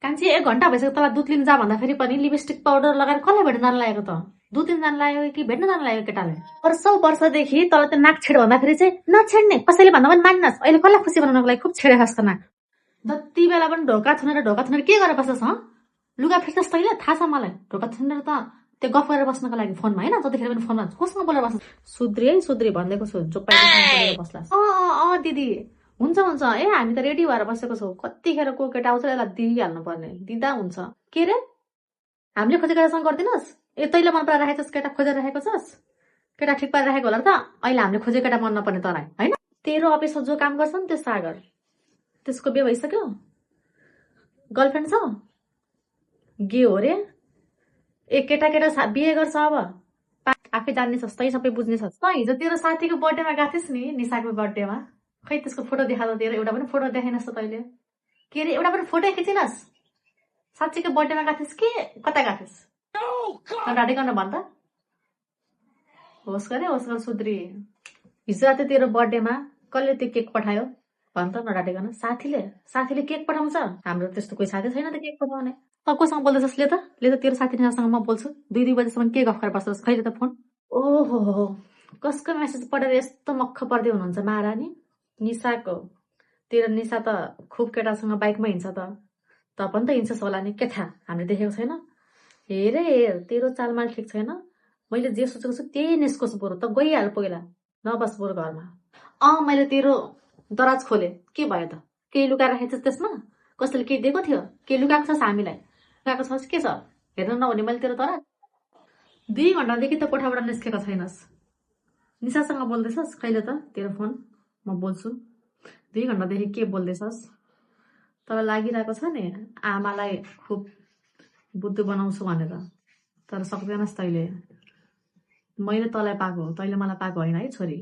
कान्छी 1 घण्टा भइसक्यो तँलाई दुध लिन जा भन्दाखेरि पनि लिपस्टिक पाउडर लगाएर कसलाई भेट्न जान लागेको त? दुध लिन जान लाग्यो कि भेट्न जान लाग्यो केटाले? वर्षौं वर्षदेखि तँलाई त्यो नाक छेड भन्दाखेरि चाहिँ नछेड्ने कसैले भन्दा पनि मान्नस्। अहिले कसलाई खुसी बनाउनको लागि खुब छेडे खस्छ नाक। जति बेला पनि ढोका थुनेर के गरेर बस्छस् हँ? लुगा फेर्छस् तैँले थाहा छ मलाई। ढोका थुनेर त त्यो गफ गरेर बस्नको लागि फोनमा हैन, जतिखेर पनि फोनमा कोसँग बोलेर बस्छस्? सुध्री है सुध्री भन्देको छु, चुप बोलेर बस्लास्। दिदी हुन्छ हुन्छ ए हामी त रेडी भएर बसेको छौँ। कतिखेर को केटा आउँछ यसलाई दिइहाल्नु पर्ने, दिँदा हुन्छ। के रे हामीले खोजेको केटासँग गर्दिनस्? ए तैँले मन पराएर राखेको छस्, केटा खोजेर राखेको छस्? केटा ठिक पारेर राखेको होला र त? अहिले हामीले खोजेको केटा मन नपर्ने तँलाई हैन? तेरो अफिसमा जो काम गर्छ नि त्यो सागर, त्यसको बिहे भइसक्यो? गर्लफ्रेन्ड छ? गे हो रे? ए केटा बिहे गर्छ अब? आफै जान्ने छस्, तै सबै बुझ्ने छस्। तँ हिजो तेरो साथीको बर्थडेमा गएको थिइस् नि, निशाको बर्थडेमा। खै त्यसको फोटो देखा त तेरो एउटा पनि फोटो देखाइनस् त तैँले। के रे एउटा पनि फोटो खिचिनस्? साँच्चीको बर्थडेमा गएको थिइस् कि कता गएको थिइस्? नडाडी गर्न भन् त। होस् गर सुध्री। हिजो राति तेरो बर्थडेमा कसले त्यो केक पठायो भन् त नडाडिकन? साथीले केक पठाउँछ? हाम्रो त्यस्तो कोही साथी छैन त केक पठाउने। तँ कोसँग बोल्दैछस्? ले त तेरो साथी निशासँग म बोल्छु। 2 बजेसम्म के गफ गरेर बस्छस्? खैले त फोन? ओहो कसको मेसेज पढेर यस्तो मक्ख पर्दै हुनुहुन्छ महारानी? निशाको। तेरो निशा त खुब केटासँग बाइकमा हिँड्छ त। त पनि त हिँड्छस् होला नि, के थाहा हामीले देखेको छैन? हेर तेरो चालमाल ठिक छैन। मैले जे सोचेको छु त्यही निस्कोस् बरु। त गइहाल पहिला, नबस् बरु घरमा। मैले तेरो दराज खोले, के भयो त? केही लुकाएर राखेको छस् त्यसमा? कसैले केही दिएको थियो? के लुकाएको छस् हामीलाई? लुकाएको छस् के छ? हेर्न नहुने मैले तेरो दराज? 2 घण्टादेखि त कोठाबाट निस्केको छैनस्। निशासँग बोल्दैछस्? कहिले त तेरो फोन म बोल्छु। 2 घण्टादेखि के बोल्दैछस्? तँलाई लागिरहेको छ नि आमालाई खुब बुद्धु बनाउँछु भनेर, तर सक्दैनस् तैँले। मैले तँलाई पाएको, तैँले मलाई पाएको होइन है छोरी।